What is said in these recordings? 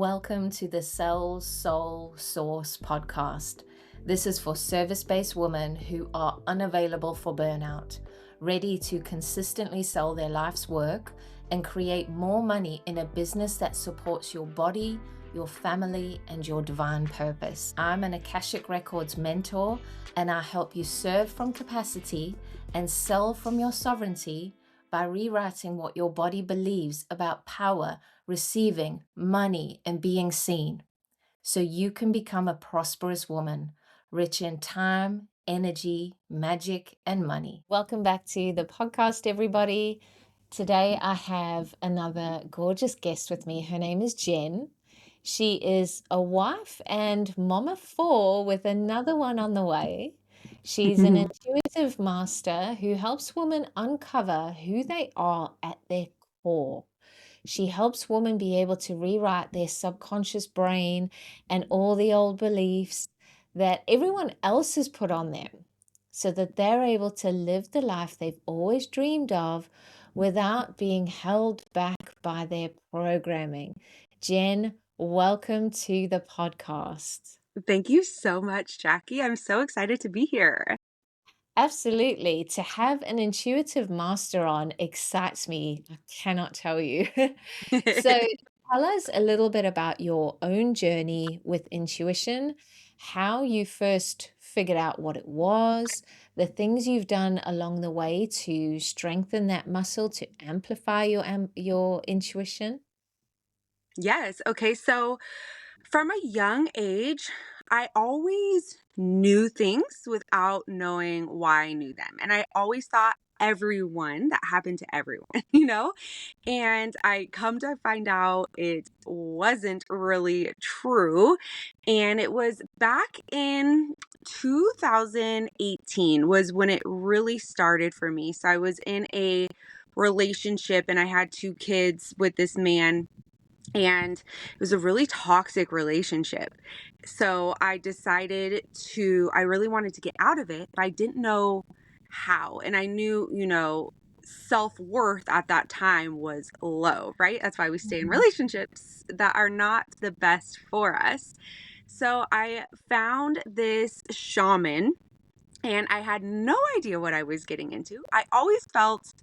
Welcome to the Cell Soul Source podcast. This is for service-based women who are unavailable for burnout, ready to consistently sell their life's work and create more money in a business that supports your body, your family, and your divine purpose. I'm an Akashic Records mentor, and I help you serve from capacity and sell from your sovereignty by rewriting what your body believes about power, receiving, money, and being seen, so you can become a prosperous woman, rich in time, energy, magic, and money. Welcome back to the podcast, everybody. Today I have another gorgeous guest with me. Her name is Jen. She is a wife and mom of four with another one on the way. She's an intuitive master who helps women uncover who they are at their core. She helps women be able to rewrite their subconscious brain and all the old beliefs that everyone else has put on them so that they're able to live the life they've always dreamed of without being held back by their programming. Jen, welcome to the podcast. Thank you so much, Jackie. I'm so excited to be here. Absolutely. To have an intuitive master on excites me. I cannot tell you. So, tell us a little bit about your own journey with intuition, how you first figured out what it was, the things you've done along the way to strengthen that muscle, to amplify your intuition. Yes. Okay. So from a young age, I always knew things without knowing why I knew them. And I always thought everyone that happened to everyone, And I come to find out it wasn't really true. And it was back in 2018 was when it really started for me. So I was in a relationship and I had two kids with this man, and it was a really toxic relationship. So I decided I really wanted to get out of it, but I didn't know how. And I knew, self-worth at that time was low, right? That's why we stay in Mhm. relationships that are not the best for us. So I found this shaman and I had no idea what I was getting into. I always felt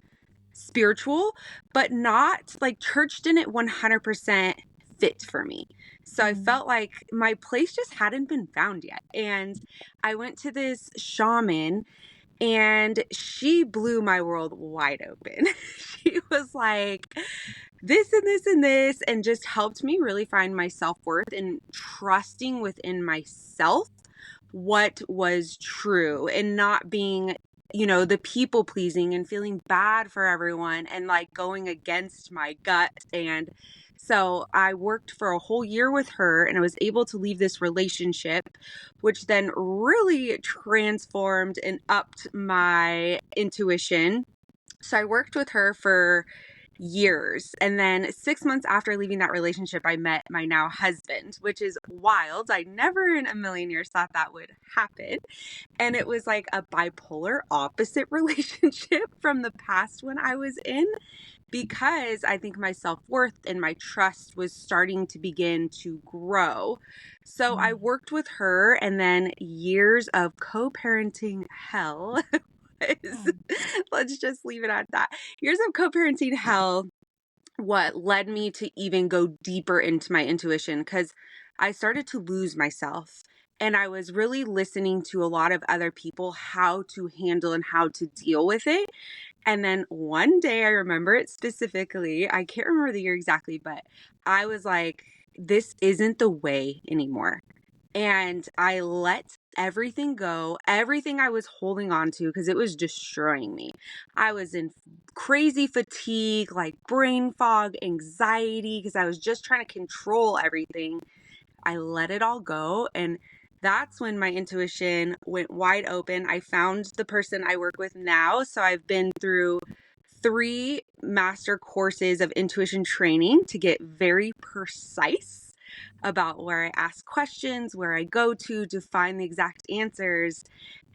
spiritual, but not like church didn't 100% fit for me. So I Mm. felt like my place just hadn't been found yet. And I went to this shaman and she blew my world wide open. She was like, this and this and this, and just helped me really find my self-worth and trusting within myself what was true and not being, the people pleasing and feeling bad for everyone and like going against my gut. And so I worked for a whole year with her and I was able to leave this relationship, which then really transformed and upped my intuition. So I worked with her for years. And then 6 months after leaving that relationship, I met my now husband, which is wild. I never in a million years thought that would happen. And it was like a bipolar opposite relationship from the past one I was in, because I think my self-worth and my trust was starting to begin to grow. So I worked with her, and then years of co-parenting hell was, let's just leave it at that. Years of co-parenting hell, what led me to even go deeper into my intuition, because I started to lose myself. And I was really listening to a lot of other people, how to handle and how to deal with it. And then one day, I remember it specifically, I can't remember the year exactly, but I was like, this isn't the way anymore. And I let everything go, everything I was holding on to, because it was destroying me. I was in crazy fatigue, like brain fog, anxiety, because I was just trying to control everything. I let it all go. And that's when my intuition went wide open. I found the person I work with now. So I've been through 3 master courses of intuition training to get very precise. about where I ask questions, where I go to find the exact answers.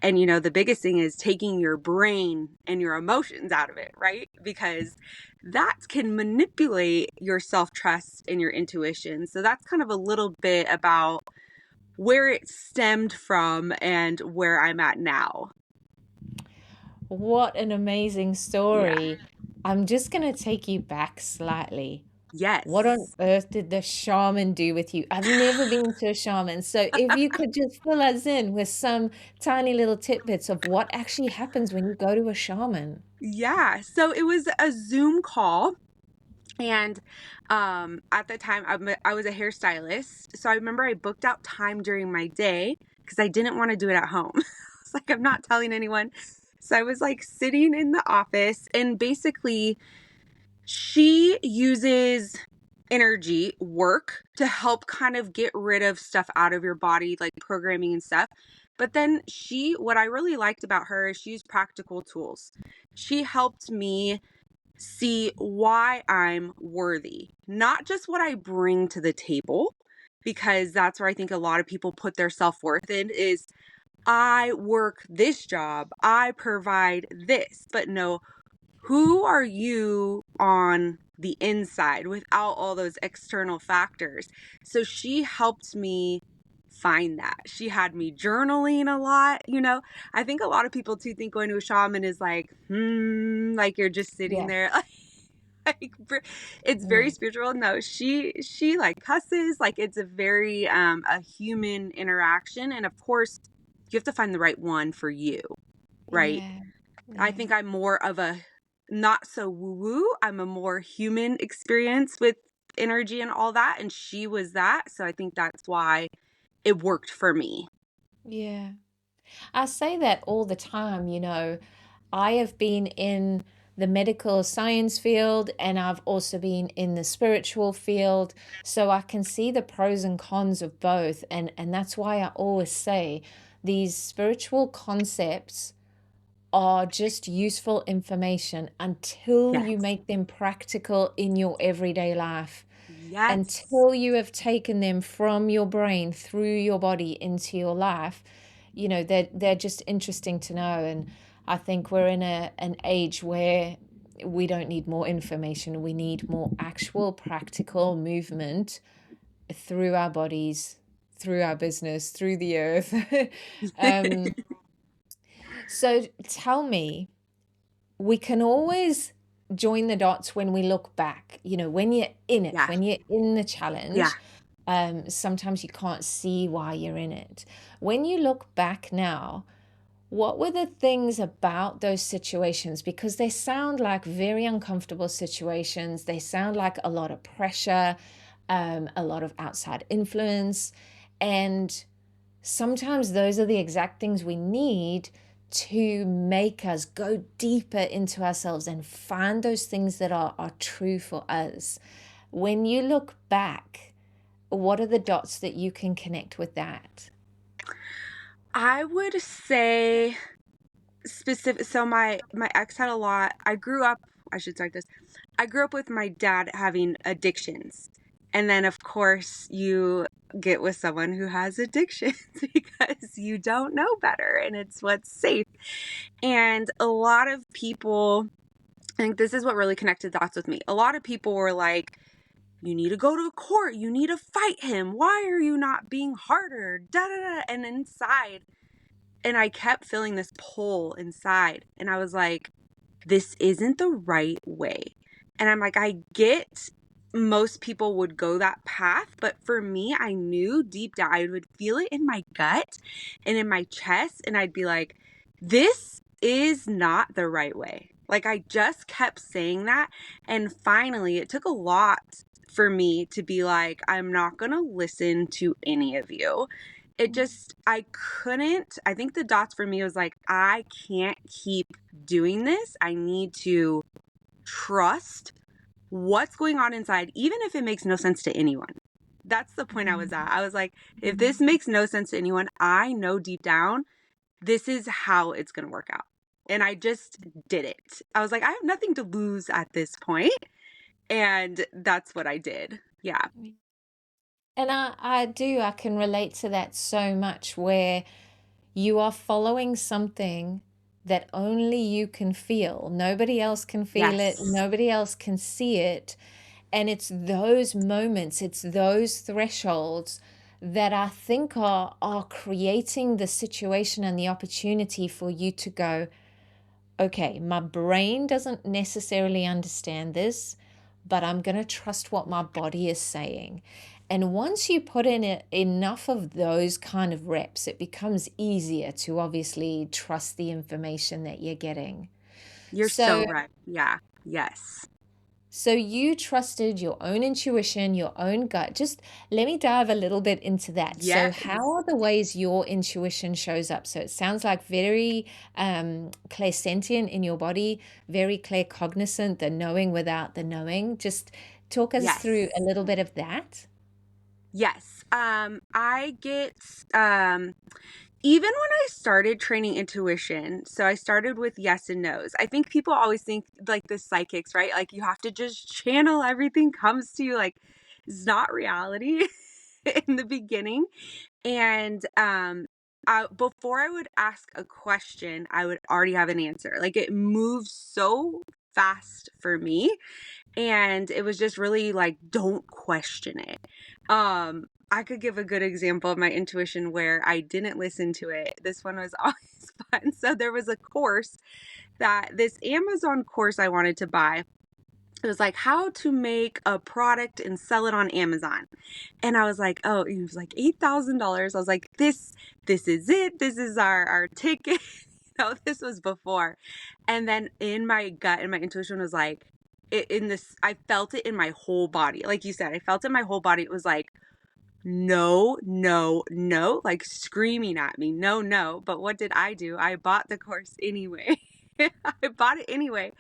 And, the biggest thing is taking your brain and your emotions out of it, right? Because that can manipulate your self trust and your intuition. So that's kind of a little bit about where it stemmed from and where I'm at now. What an amazing Yeah. story. I'm just going to take you back slightly. What on Yes. earth did the shaman do with you? I've never been to a shaman. So if you could just fill us in with some tiny little tidbits of what actually happens when you go to a shaman. Yeah. So it was a Zoom call. And at the time, I was a hairstylist. So I remember I booked out time during my day because I didn't want to do it at home. It's like, I'm not telling anyone. So I was like sitting in the office, and basically, she uses energy work to help kind of get rid of stuff out of your body, like programming and stuff. But then what I really liked about her is she used practical tools. She helped me see why I'm worthy, not just what I bring to the table, because that's where I think a lot of people put their self-worth in is I work this job, I provide this. But no, who are you on the inside without all those external factors? So she helped me find that. She had me journaling a lot. I think a lot of people too think going to a shaman is like, like you're just sitting Yeah. there. Like it's very Mm. spiritual. No, she like cusses, like it's a very a human interaction, and of course you have to find the right one for you, right? Yeah. I Yeah. think I'm more of a not so woo woo. I'm a more human experience with energy and all that. And she was that. So I think that's why it worked for me. Yeah. I say that all the time, I have been in the medical science field and I've also been in the spiritual field. So I can see the pros and cons of both. And that's why I always say these spiritual concepts are just useful information until you Yes. make them practical in your everyday life, Yes. until you have taken them from your brain through your body into your life. They're just interesting to know. And I think we're in an age where we don't need more information, we need more actual practical movement through our bodies, through our business, through the earth. um, so tell me, we can always join the dots when we look back, when you're in it, Yeah. when you're in the Yeah. challenge. Sometimes you can't see why you're in it. When you look back now, what were the things about those situations? Because they sound like very uncomfortable situations. They sound like a lot of pressure, a lot of outside influence. And sometimes those are the exact things we need to make us go deeper into ourselves and find those things that are true for us. When you look back, what are the dots that you can connect with that? I would say specific. So my ex had a lot. I should start this. I grew up with my dad having addictions. And then of course you get with someone who has addictions because you don't know better and it's what's safe. And a lot of people, I think this is what really connected dots with me. A lot of people were like, you need to go to court. You need to fight him. Why are you not being harder? Da da da. And inside, and I kept feeling this pull inside. And I was like, this isn't the right way. And I'm like, I get most people would go that path, but for me, I knew deep down, I would feel it in my gut and in my chest, and I'd be like, this is not the right way. Like, I just kept saying that. And finally, it took a lot for me to be like, I'm not going to listen to any of you. I couldn't. I think the dots for me was like, I can't keep doing this. I need to trust what's going on inside, even if it makes no sense to anyone. That's the point I was at. I was like, if this makes no sense to anyone, I know deep down this is how it's going to work out. And I just did it. I was like, I have nothing to lose at this point. And that's what I did. Yeah. And I can relate to that so much, where you are following something that only you can feel. Nobody else can feel it, Yes. nobody else can see it. And it's those moments, it's those thresholds that I think are creating the situation and the opportunity for you to go, okay, my brain doesn't necessarily understand this, but I'm going to trust what my body is saying. And once you put in enough of those kind of reps, it becomes easier to obviously trust the information that you're getting. You're so So, right. Yeah. Yes. so you trusted your own intuition, your own gut. Just let me dive a little bit into that. So, Yes. how are the ways your intuition shows up? So, it sounds like very clairsentient in your body, very claircognizant, the knowing without the knowing. Just talk us through a Yes. little bit of that. Yes. I get um even when I started training intuition, so I started with yes and no's. I think people always think like the psychics, right? Like you have to just channel everything comes to you. Like it's not reality in the beginning. And before I would ask a question, I would already have an answer. Like it moves so fast for me, and it was just really like don't question it. I could give a good example of my intuition where I didn't listen to it. This one was always fun. So there was a course, that this Amazon course I wanted to buy. It was like how to make a product and sell it on Amazon. And I was like, oh, it was like $8,000. I was like, this is it. This is our ticket. This was before. And then in my gut and my intuition was like, in this, I felt it in my whole body. Like you said, I felt it in my whole body. It was like, no, no, no, like screaming at me, no, no. But what did I do? I bought the course anyway. I bought it anyway.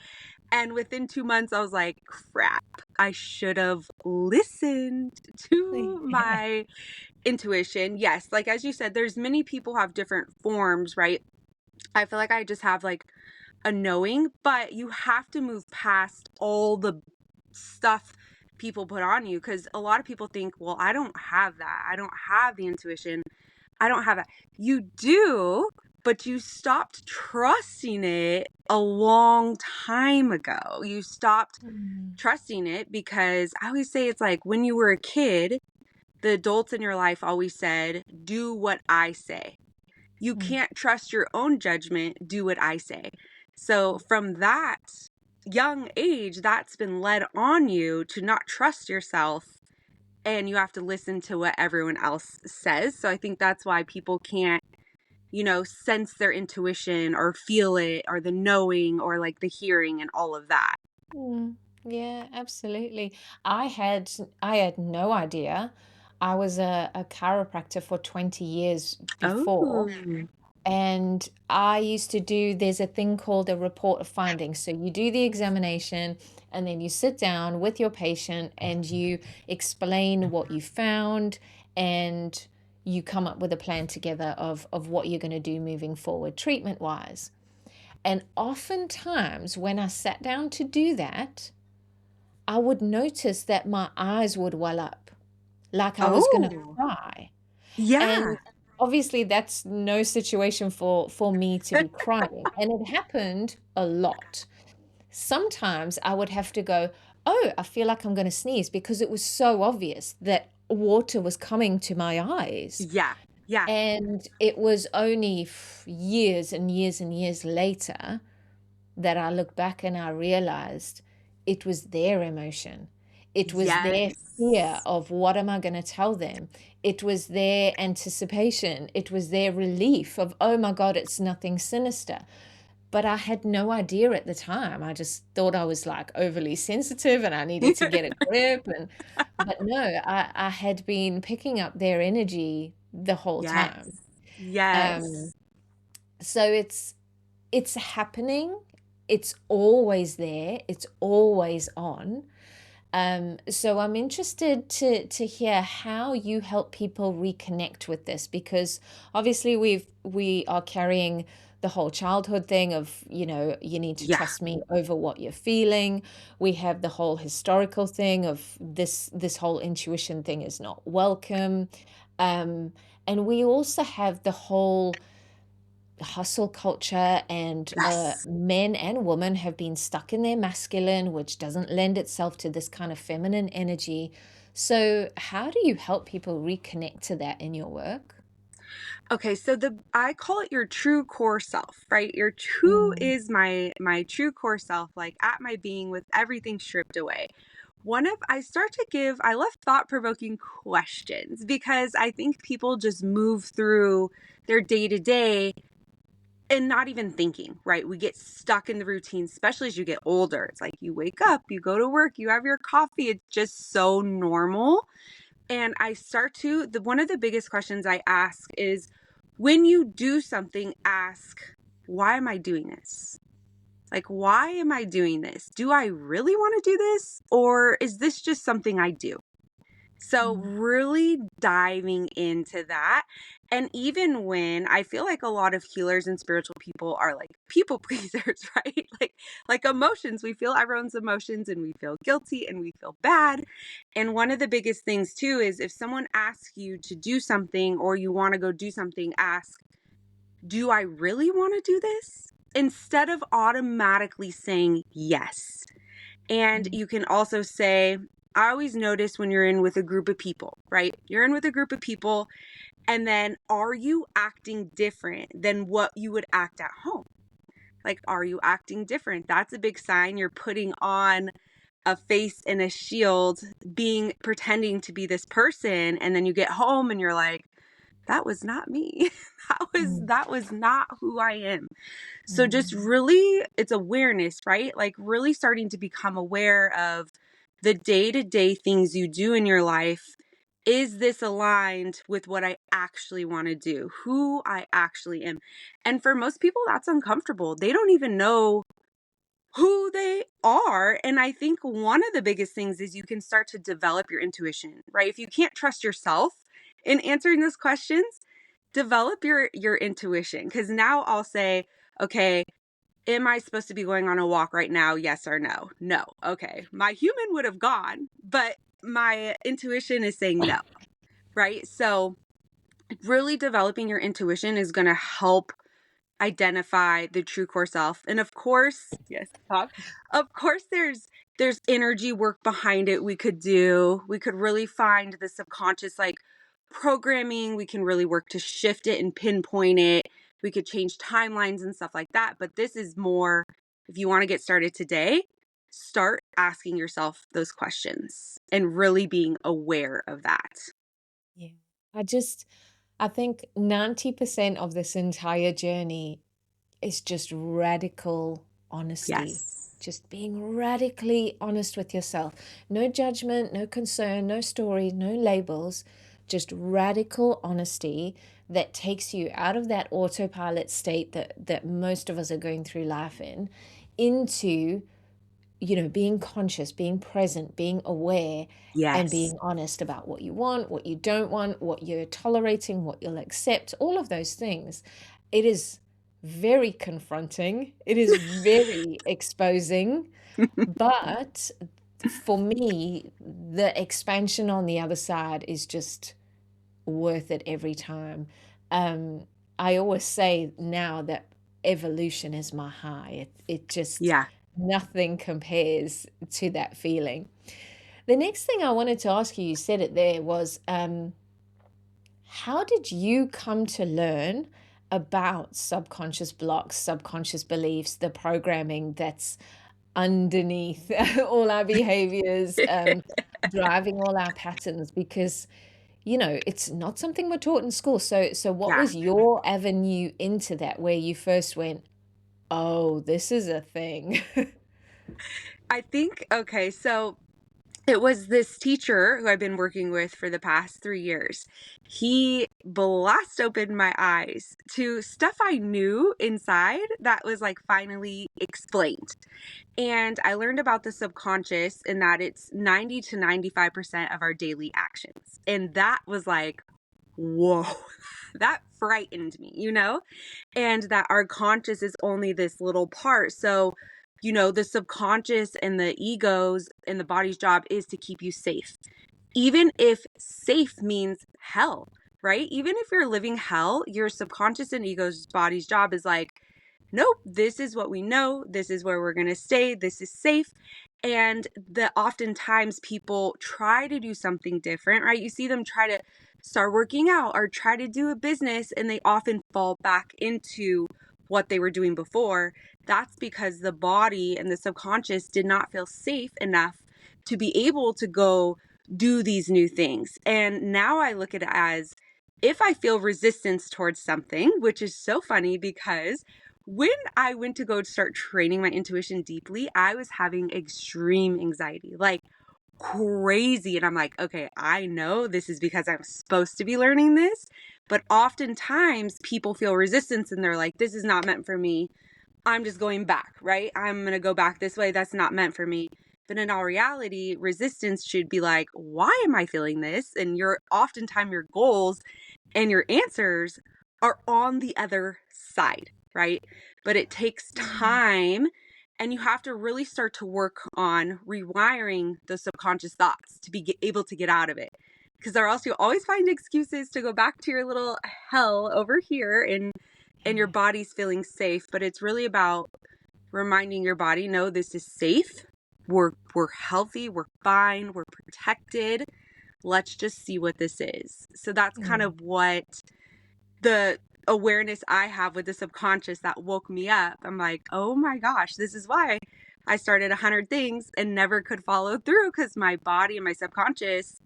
And within 2 months, I was like, crap, I should have listened to my intuition. Yes, like as you said, there's many people have different forms, right? I feel like I just have like a knowing, but you have to move past all the stuff people put on you, because a lot of people think, well, I don't have that. I don't have the intuition. I don't have that. You do, but you stopped trusting it a long time ago. You stopped Mm, trusting it because I always say it's like when you were a kid, the adults in your life always said, do what I say. You mm, can't trust your own judgment, do what I say. So from that young age, that's been led on you to not trust yourself, and you have to listen to what everyone else says. So I think that's why people can't, sense their intuition or feel it or the knowing or like the hearing and all of that. mm. Yeah, absolutely. I had I had no idea. I was a chiropractor for 20 years before. Oh, And I used to do, there's a thing called a report of findings. So you do the examination and then you sit down with your patient and you explain what you found, and you come up with a plan together of what you're going to do moving forward, treatment wise. And oftentimes, when I sat down to do that, I would notice that my eyes would well up, like I was going to oh, cry. yeah, And obviously that's no situation for me to be crying. And it happened a lot. Sometimes I would have to go, "Oh, I feel like I'm going to sneeze," because it was so obvious that water was coming to my eyes. yeah, yeah, And it was only years and years and years later that I look back and I realized it was their emotion. It was their fear yes, of what am I going to tell them? It was their anticipation. It was their relief of, oh my God, it's nothing sinister. But I had no idea at the time. I just thought I was like overly sensitive and I needed to get a grip. But no, I had been picking up their energy the whole yes, time. Um, yes. so it's happening. It's always there. It's always on. So I'm interested to hear how you help people reconnect with this, because obviously we are carrying the whole childhood thing of, you need to Yeah. trust me over what you're feeling. We have the whole historical thing of this whole intuition thing is not welcome. Um, and we also have the whole hustle culture, and Yes. men and women have been stuck in their masculine, which doesn't lend itself to this kind of feminine energy. So, how do you help people reconnect to that in your work? Okay, so I call it your true core self, right? Your true Mm, is my true core self, like at my being with everything stripped away. I love thought-provoking questions because I think people just move through their day-to-day and not even thinking, right? We get stuck in the routine, especially as you get older. It's like you wake up, you go to work, you have your coffee. It's just so normal. And I start to, one of the biggest questions I ask is when you do something, ask, why am I doing this? Like, why am I doing this? Do I really want to do this? Or is this just something I do? So, mm, really diving into that. And even when I feel like a lot of healers and spiritual people are like people pleasers, right? Like emotions, we feel everyone's emotions and we feel guilty and we feel bad. And one of the biggest things too is if someone asks you to do something or you want to go do something, ask, do I really want to do this? Instead of automatically saying yes. And mm, you can also say, I always notice when you're in with a group of people, right? You're in with a group of people, and then are you acting different than what you would act at home? Like, are you acting different? That's a big sign you're putting on a face and a shield, pretending to be this person, and then you get home and you're like, that was not me. mm, That was not who I am. So just mm. really, it's awareness, right? Like really starting to become aware of the day-to-day things you do in your life. Is this aligned with what I actually want to do? Who I actually am? And for most people, that's uncomfortable. They don't even know who they are. And I think one of the biggest things is you can start to develop your intuition, right? If you can't trust yourself in answering those questions, develop your intuition. Because now I'll say, okay, am I supposed to be going on a walk right now? Yes or no? No. Okay. My human would have gone, but my intuition is saying no, right? So, really developing your intuition is going to help identify the true core self. And of course, yes, Bob. Of course there's energy work behind it we could do. We could really find the subconscious like programming. We can really work to shift it and pinpoint it. We could change timelines and stuff like that, but this is more if you want to get started today, start asking yourself those questions and really being aware of that. Yeah. I think 90% of this entire journey is just radical honesty. Yes. Just being radically honest with yourself. No judgment, no concern, no story, no labels. Just radical honesty that takes you out of that autopilot state that most of us are going through life in, into being conscious, being present, being aware, and Yes. being honest about what you want, what you don't want, what you're tolerating, what you'll accept, all of those things. It is very confronting. It is very exposing. But for me, the expansion on the other side is just worth it every time. Um, I always say now that evolution is my high. It just, Yeah. nothing compares to that feeling. The next thing I wanted to ask you, you said it there, was how did you come to learn about subconscious blocks, subconscious beliefs, the programming that's underneath all our behaviors, driving all our patterns? Because it's not something we're taught in school. So what Yeah. was your avenue into that where you first went, oh, this is a thing? I think, okay, so it was this teacher who I've been working with for the past 3 years. He blast opened my eyes to stuff I knew inside that was like finally explained. And I learned about the subconscious and that it's 90 to 95% of our daily actions. And that was like, whoa, that frightened me, and that our conscious is only this little part. So, the subconscious and the egos and the body's job is to keep you safe. Even if safe means hell, right? Even if you're living hell, your subconscious and ego's body's job is like, nope, this is what we know. This is where we're going to stay. This is safe. And that oftentimes people try to do something different, right? You see them try to start working out or try to do a business, and they often fall back into what they were doing before. That's because the body and the subconscious did not feel safe enough to be able to go do these new things. And now I look at it as, if I feel resistance towards something, which is so funny because when I went to go start training my intuition deeply, I was having extreme anxiety, like crazy. And I'm like, okay, I know this is because I'm supposed to be learning this. But oftentimes people feel resistance and they're like, this is not meant for me. I'm just going back, right? I'm going to go back this way. That's not meant for me. But in all reality, resistance should be like, why am I feeling this? And oftentimes your goals and your answers are on the other side, right? But it takes time, and you have to really start to work on rewiring the subconscious thoughts to be able to get out of it. Because or else you always find excuses to go back to your little hell over here, and your body's feeling safe. But it's really about reminding your body, no, this is safe. We're healthy, we're fine, we're protected. Let's just see what this is. So that's kind of what the awareness I have with the subconscious that woke me up. I'm like, oh my gosh, this is why I started 100 things and never could follow through, because my body and my subconscious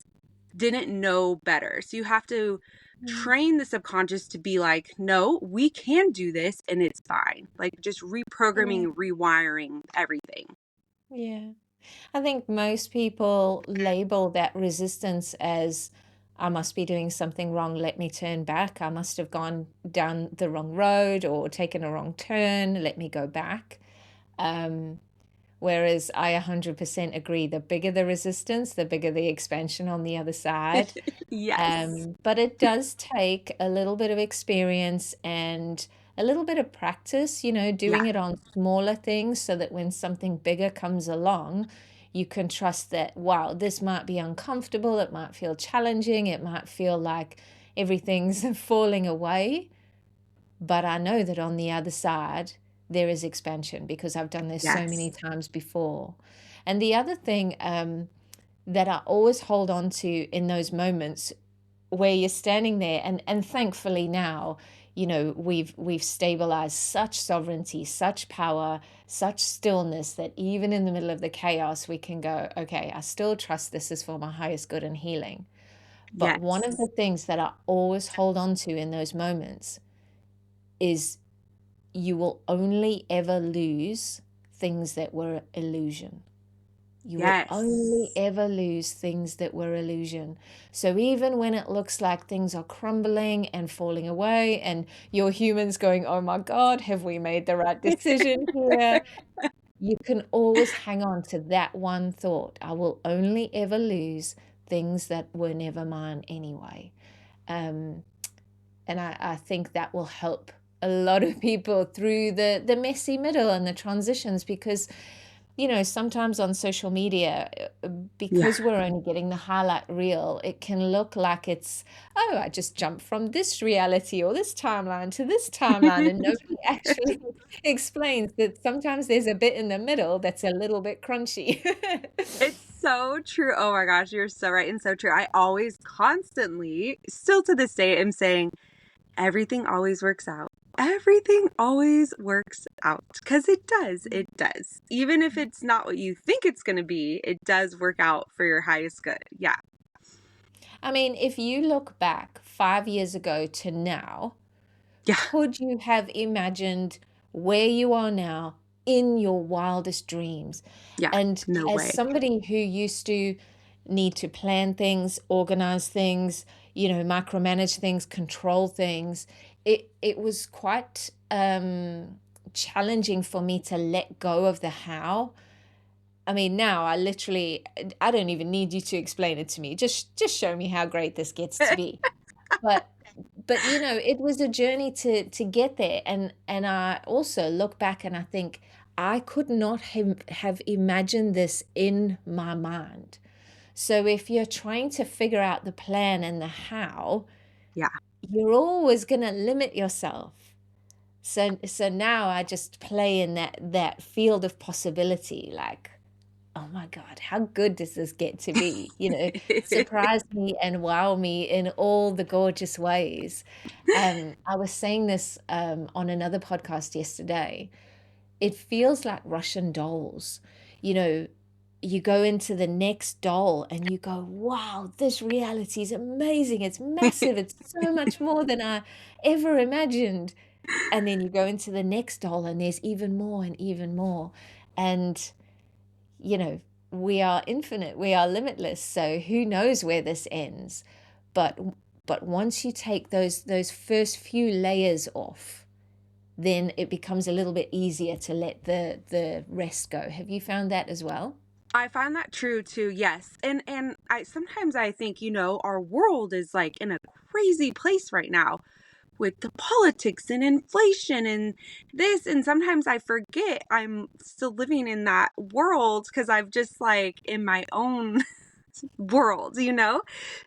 didn't know better. So you have to train the subconscious to be like, no, we can do this and it's fine. Like just reprogramming, rewiring everything. Yeah. I think most people label that resistance as, I must be doing something wrong, let me turn back. I must have gone down the wrong road or taken a wrong turn, let me go back. Whereas I 100% agree, the bigger the resistance, the bigger the expansion on the other side. Yes. But it does take a little bit of experience and a little bit of practice, doing Yeah. it on smaller things so that when something bigger comes along, you can trust that, wow, this might be uncomfortable, it might feel challenging, it might feel like everything's falling away. But I know that on the other side, there is expansion because I've done this so many Yes. times before. And the other thing that I always hold on to in those moments where you're standing there, and thankfully now, we've stabilized such sovereignty, such power, such stillness, that even in the middle of the chaos we can go, okay, I still trust this is for my highest good and healing. But one of Yes. the things that I always hold on to in those moments is, you will only ever lose things that were illusion. You will only Yes. ever lose things that were illusion. So even when it looks like things are crumbling and falling away, and your humans going, oh my God, have we made the right decision here? You can always hang on to that one thought. I will only ever lose things that were never mine anyway. Um, and I think that will help a lot of people through the messy middle and the transitions, because sometimes on social media, Yeah. because we're only getting the highlight reel, it can look like it's, oh, I just jumped from this reality or this timeline to this timeline, and nobody actually explains that sometimes there's a bit in the middle that's a little bit crunchy. It's so true. Oh my gosh, you're so right and so true. I always constantly, still to this day, am saying everything always works out. Everything always works out, because it does. It does. Even if it's not what you think it's going to be, it does work out for your highest good. Yeah. I mean, if you look back 5 years ago to now, Yeah. could you have imagined where you are now in your wildest dreams? Yeah. And No as way. somebody who used to need to plan things, organize things, micromanage things, control things, it was quite challenging for me to let go of the how. I mean, now I don't even need you to explain it to me. Just show me how great this gets to be. But But it was a journey to get there, and I also look back and I think I could not have imagined this in my mind. So if you're trying to figure out the plan and the how, Yeah. you're always going to limit yourself. So now I just play in that field of possibility, like, oh my God, how good does this get to be? Surprise me and wow me in all the gorgeous ways. I was saying this on another podcast yesterday. It feels like Russian dolls. You know, you go into the next doll and you go, wow, this reality is amazing. It's massive. It's so much more than I ever imagined. And then you go into the next doll and there's even more and even more. And, you know, we are infinite, we are limitless. So who knows where this ends? But but once you take those first few layers off, then it becomes a little bit easier to let the rest go. Have you found that as well? I find that true too. Yes. And I sometimes I think, our world is like in a crazy place right now with the politics and inflation and this, and sometimes I forget I'm still living in that world because I've just like in my own world.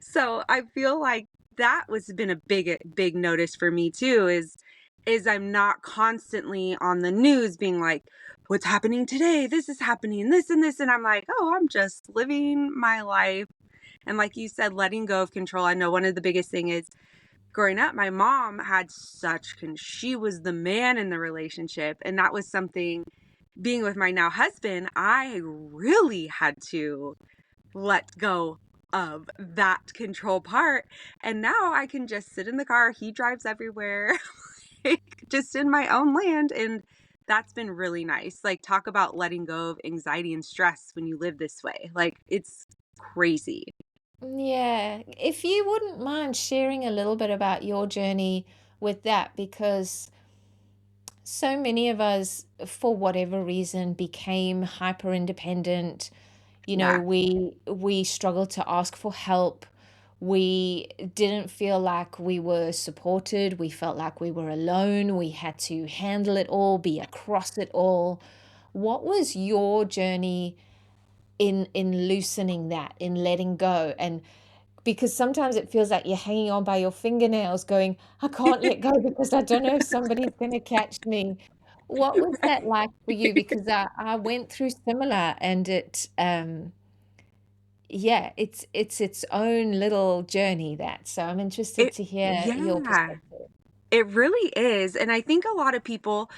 So I feel like that was been a big notice for me too, is I'm not constantly on the news being like, what's happening today, this is happening, this and this, and I'm like, oh, I'm just living my life. And like you said, letting go of control. I know one of the biggest thing is growing up, my mom had she was the man in the relationship, and that was something, being with my now husband, I really had to let go of that control part. And now I can just sit in the car. He drives everywhere, like, just in my own land. And that's been really nice. Like, talk about letting go of anxiety and stress when you live this way. Like, it's crazy. Yeah, if you wouldn't mind sharing a little bit about your journey with that, because so many of us, for whatever reason, became hyper independent. Yeah. We struggled to ask for help. We didn't feel like we were supported. We felt like we were alone. We had to handle it all, be across it all. What was your journey in loosening that, in letting go? And because sometimes it feels like you're hanging on by your fingernails going, I can't let go because I don't know if somebody's going to catch me. What was that like for you? Because I went through similar, and yeah, it's its own little journey, that. So I'm interested It, to hear your yeah, perspective. it really is. And I think a lot of people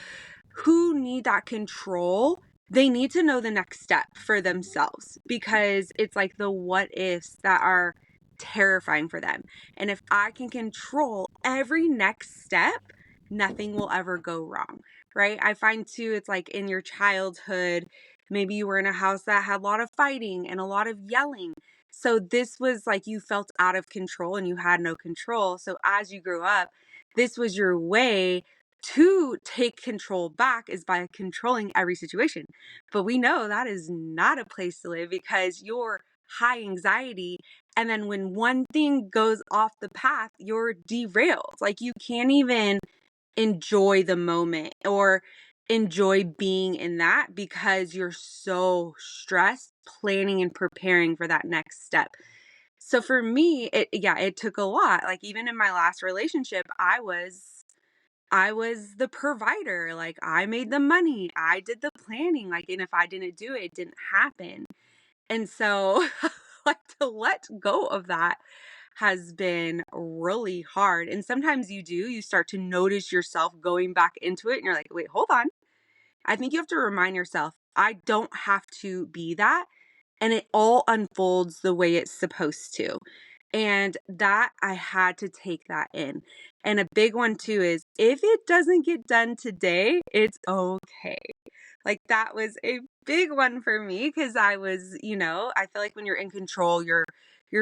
who need that control, they need to know the next step for themselves, because it's like the what ifs that are terrifying for them. And if I can control every next step, nothing will ever go wrong, right? I find too, it's like in your childhood, maybe you were in a house that had a lot of fighting and a lot of yelling. So this was like you felt out of control and you had no control. So as you grew up, this was your way to take control back, is by controlling every situation. But we know that is not a place to live, because you're high anxiety. And then when one thing goes off the path, you're derailed. Like you can't even enjoy the moment or enjoy being in that, because you're so stressed planning and preparing for that next step. So for me, it took a lot. Like even in my last relationship, I was the provider. Like I made the money, I did the planning. Like, and if I didn't do it, it didn't happen. And so, like, to let go of that has been really hard. And sometimes you start to notice yourself going back into it, and you're like, wait, hold on. I think you have to remind yourself, I don't have to be that. And it all unfolds the way it's supposed to. And that I had to take that in. And a big one too is, if it doesn't get done today, it's okay. Like that was a big one for me, because I feel like when you're in control, you're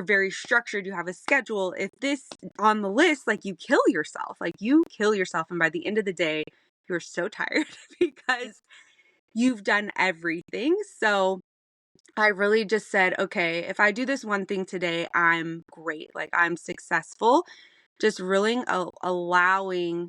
very structured, you have a schedule. If this on the list, like you kill yourself, and by the end of the day, you're so tired because you've done everything. So I really just said, okay, if I do this one thing today, I'm great. Like I'm successful. just really allowing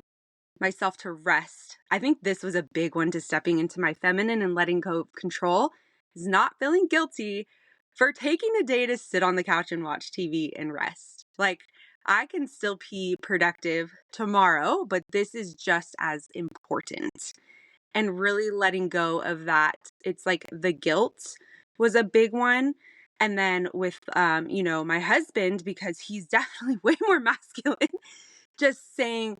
myself to rest. I think this was a big one to stepping into my feminine and letting go of control, is not feeling guilty for taking a day to sit on the couch and watch TV and rest. Like, I can still be productive tomorrow, but this is just as important. And really letting go of that. It's like the guilt was a big one. And then with, my husband, because he's definitely way more masculine, just saying,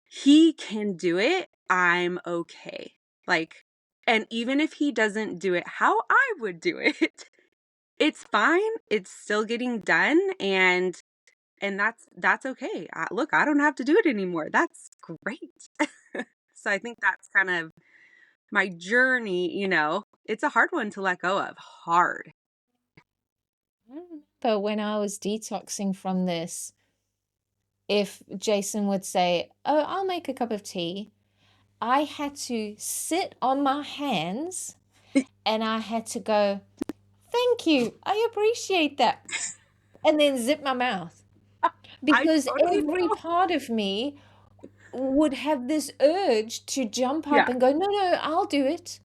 he can do it. I'm okay. Like, and even if he doesn't do it how I would do it, it's fine. It's still getting done. And that's okay. Look, I don't have to do it anymore. That's great. So I think that's kind of my journey. It's a hard one to let go of. Hard. But when I was detoxing from this, if Jason would say, "Oh, I'll make a cup of tea," I had to sit on my hands and I had to go, "Thank you. I appreciate that." And then zip my mouth I because totally every know. part of me would have this urge to jump up Yeah. and go, "No, no, I'll do it."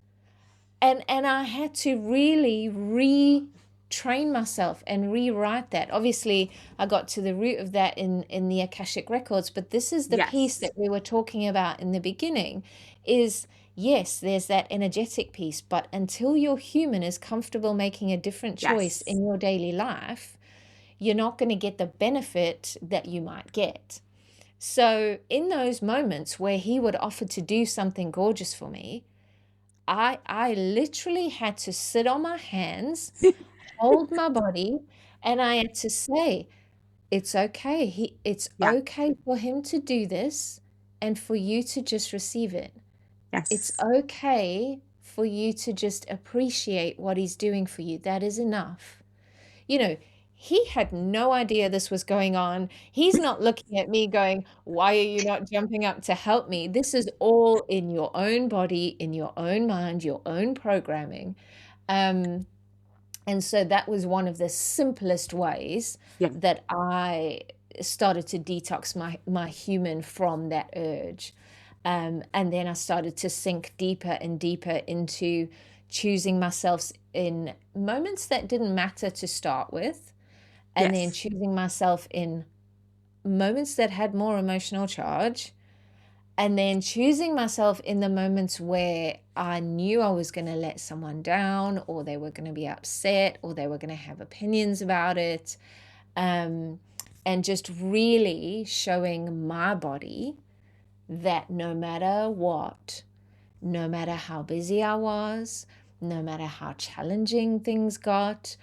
And I had to really retrain myself and rewrite that. Obviously, I got to the root of that in the Akashic records, but this is the piece Yes. that we were talking about in the beginning is yes, there's that energetic piece, but until your human is comfortable making a different choice Yes. in your daily life, you're not going to get the benefit that you might get. So, in those moments where he would offer to do something gorgeous for me, I literally had to sit on my hands, hold my body, and I had to say, it's okay. It's Yeah. okay for him to do this and for you to just receive it. It's Yes. okay for you to just appreciate what he's doing for you. That is enough. You know, he had no idea this was going on. He's not looking at me going, "Why are you not jumping up to help me?" This is all in your own body, in your own mind, your own programming. Um, and so that was one of the simplest ways Yeah. that I started to detox my human from that urge. And then I started to sink deeper and deeper into choosing myself in moments that didn't matter to start with, and then Yes. choosing myself in moments that had more emotional charge, and then choosing myself in the moments where I knew I was going to let someone down, or they were going to be upset, or they were going to have opinions about it. Um, and just really showing my body that no matter what, no matter how busy I was, no matter how challenging things got,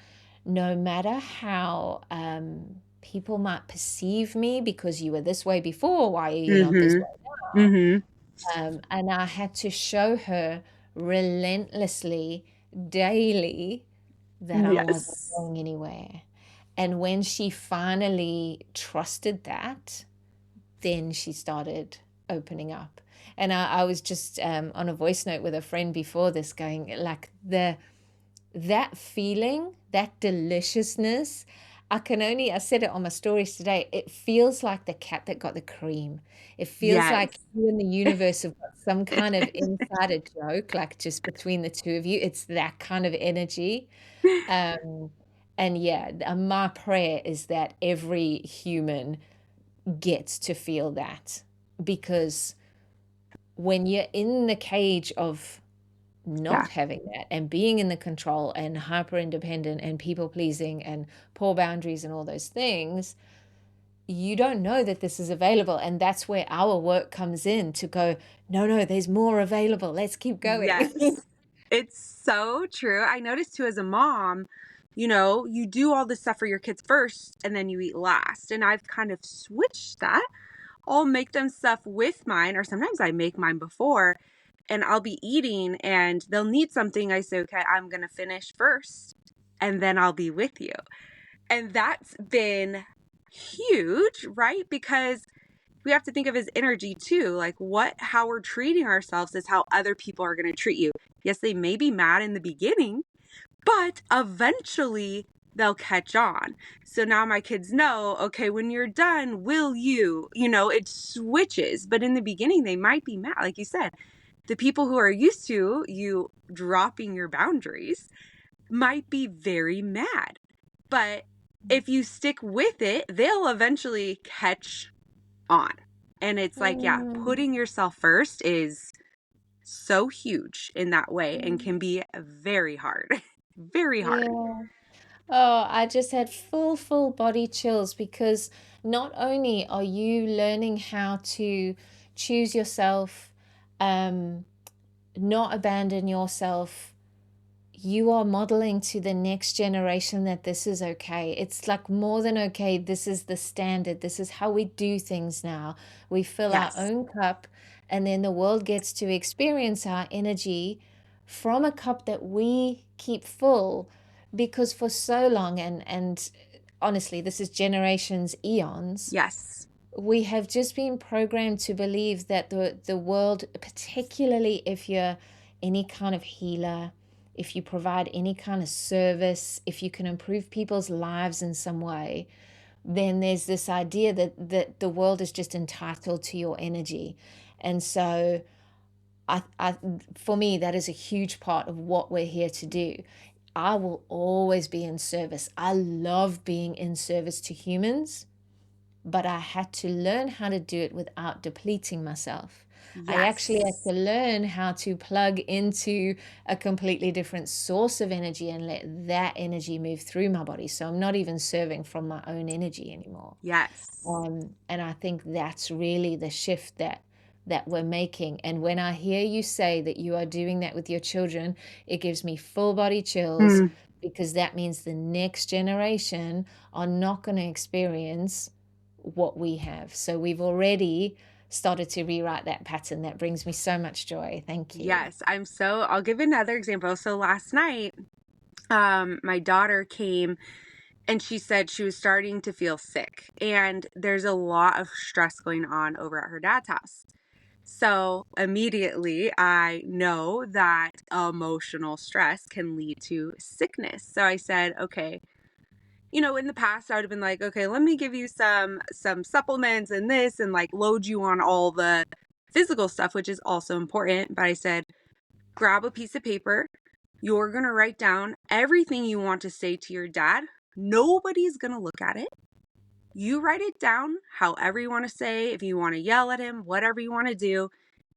no matter how people might perceive me because you were this way before, why are you not this Mm-hmm. way now? Mm-hmm. And I had to show her relentlessly, daily, that I wasn't Yes. going anywhere. And when she finally trusted that, then she started opening up. And I was just on a voice note with a friend before this, going like that feeling, that deliciousness. I said it on my stories today. It feels like the cat that got the cream. It feels Yes. like you and the universe have got some kind of insider joke, like just between the two of you. It's that kind of energy. Um, and yeah, my prayer is that every human gets to feel that, because when you're in the cage of not Yeah. having that and being in the control and hyper independent and people pleasing and poor boundaries and all those things, you don't know that this is available. And that's where our work comes in to go, no, no, there's more available. Let's keep going. Yes. It's so true. I noticed too as a mom, you do all this stuff for your kids first and then you eat last. And I've kind of switched that. I'll make them stuff with mine, or sometimes I make mine before, and I'll be eating and they'll need something. I say, okay, I'm going to finish first and then I'll be with you. And that's been huge, right? Because we have to think of his energy too. Like how we're treating ourselves is how other people are going to treat you. Yes, they may be mad in the beginning, but eventually they'll catch on. So now my kids know, okay, when you're done, will you, it switches. But in the beginning, they might be mad. Like you said, the people who are used to you dropping your boundaries might be very mad. But if you stick with it, they'll eventually catch on. And it's like, yeah, Mm, putting yourself first is so huge in that way and mm. can be very hard. Very hard. Yeah. Oh, I just had full body chills because not only are you learning how to choose yourself, um, not abandon yourself, you are modeling to the next generation that this is okay. It's like more than okay. This is the standard. This is how we do things now. We fill our Yes. own cup, and then the world gets to experience our energy from a cup that we keep full. Because for so long, and honestly, this is generations, eons, Yes. we have just been programmed to believe that the world, particularly if you're any kind of healer, if you provide any kind of service, if you can improve people's lives in some way, then there's this idea that the world is just entitled to your energy. And so I for me, that is a huge part of what we're here to do. I will always be in service. I love being in service to humans, but I had to learn how to do it without depleting myself. I actually had Yes. to learn how to plug into a completely different source of energy and let that energy move through my body. So I'm not even serving from my own energy anymore. Yes. And I think that's really the shift that we're making. And when I hear you say that you are doing that with your children, it gives me full body chills Mm. because that means the next generation are not going to experience what we have. So we've already started to rewrite that pattern. That brings me so much joy. Thank you. Yes. I'll give another example. So last night, my daughter came and she said she was starting to feel sick. And there's a lot of stress going on over at her dad's house. So immediately I know that emotional stress can lead to sickness. So I said, okay, in the past I would have been like, okay, let me give you some supplements and this and like load you on all the physical stuff, which is also important. But I said, grab a piece of paper. You're going to write down everything you want to say to your dad. Nobody's going to look at it. You write it down however you want to say, if you want to yell at him, whatever you want to do,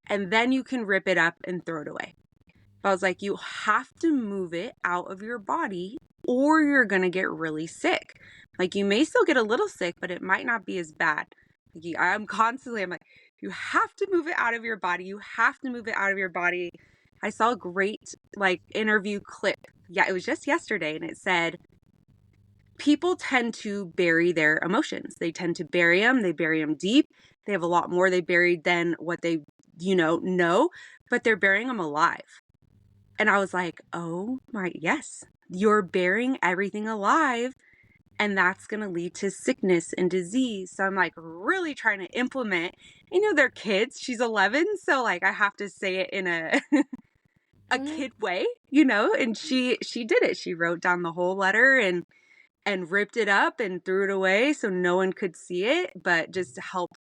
and then you can rip it up and throw it away. But I was like, you have to move it out of your body or you're going to get really sick. Like you may still get a little sick, but it might not be as bad. I'm like, you have to move it out of your body. You have to move it out of your body. I saw a great like interview clip. Yeah, it was just yesterday and it said, people tend to bury their emotions. They tend to bury them. They bury them deep. They have a lot more they buried than what they, know, but they're burying them alive. And I was like, oh my, yes, you're burying everything alive. And that's going to lead to sickness and disease. So I'm like really trying to implement, they're kids. She's 11. So like I have to say it in a, a Mm. kid way, and she did it. She wrote down the whole letter and ripped it up and threw it away so no one could see it, but just to help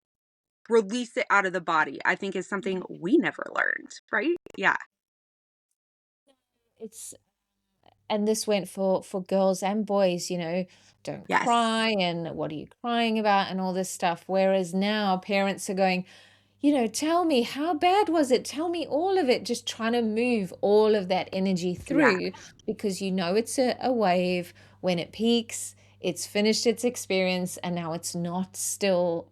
release it out of the body, I think is something we never learned, right? Yeah. It's and this went for girls and boys, don't Yes. cry and what are you crying about and all this stuff. Whereas now parents are going, tell me, how bad was it? Tell me all of it. Just trying to move all of that energy Yeah. through because it's a wave. When it peaks, it's finished its experience and now it's not still,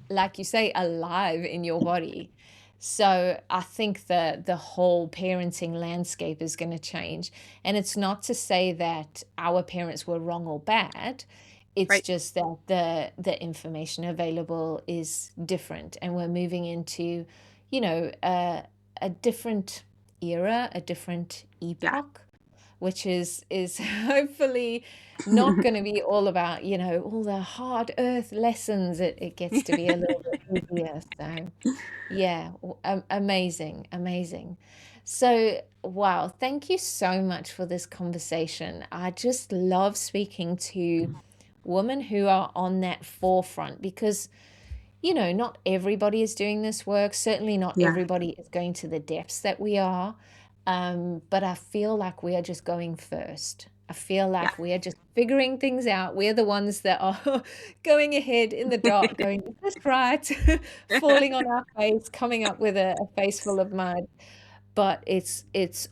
like you say, alive in your body. So I think the whole parenting landscape is going to change. And it's not to say that our parents were wrong or bad. It's Right. just that the information available is different, and we're moving into, a different era, a different Yeah. epoch, which is hopefully not going to be all about, all the hard earth lessons. It gets to be a little bit easier. So yeah, amazing, amazing. So, wow, thank you so much for this conversation. I just love speaking to women who are on that forefront because, not everybody is doing this work. Certainly not Yeah. everybody is going to the depths that we are. But I feel like we are just going first. I feel Yeah. like we are just figuring things out. We're the ones that are going ahead in the dark, going, is this right? Falling on our face, coming up with a face full of mud. But it's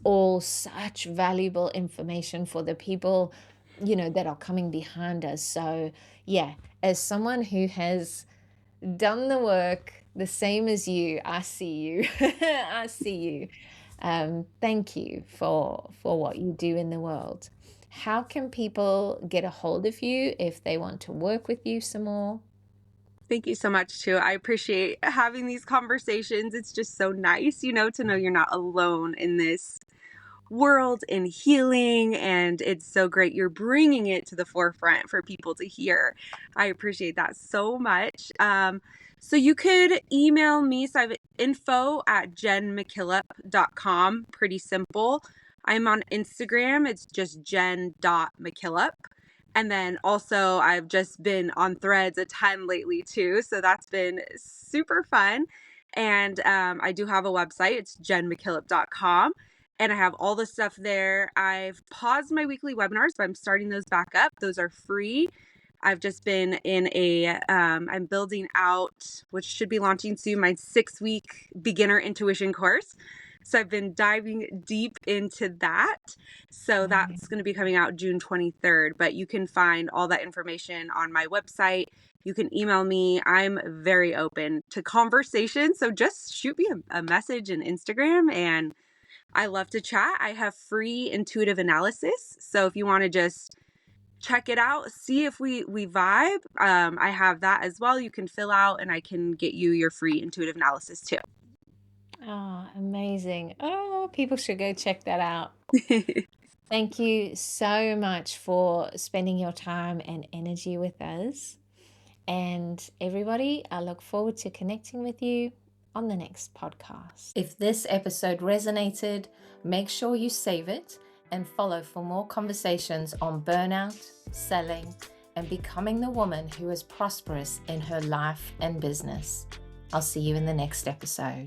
all such valuable information for the people, that are coming behind us. So yeah, as someone who has done the work the same as you, I see you. I see you. Thank you for what you do in the world. How can people get a hold of you if they want to work with you some more? Thank you so much, too. I appreciate having these conversations. It's just so nice, to know you're not alone in this world and healing. And it's so great you're bringing it to the forefront for people to hear. I appreciate that so much. So you could email me. So I have info@jenmckillop.com. Pretty simple. I'm on Instagram. It's just jen.mckillop. And then also I've just been on Threads a ton lately too. So that's been super fun. And I do have a website. It's jenmckillop.com. And I have all the stuff there. I've paused my weekly webinars, but I'm starting those back up. Those are free. I've just been in I'm building out, which should be launching soon, my 6-week beginner intuition course. So I've been diving deep into that. So that's going to be coming out June 23rd, but you can find all that information on my website. You can email me. I'm very open to conversation. So just shoot me a message on Instagram, and I love to chat. I have free intuitive analysis. So if you want to just check it out, see if we vibe, I have that as well. You can fill out and I can get you your free intuitive analysis too. Oh, amazing. Oh, people should go check that out. Thank you so much for spending your time and energy with us. And everybody, I look forward to connecting with you on the next podcast. If this episode resonated, make sure you save it and follow for more conversations on burnout, selling, and becoming the woman who is prosperous in her life and business. I'll see you in the next episode.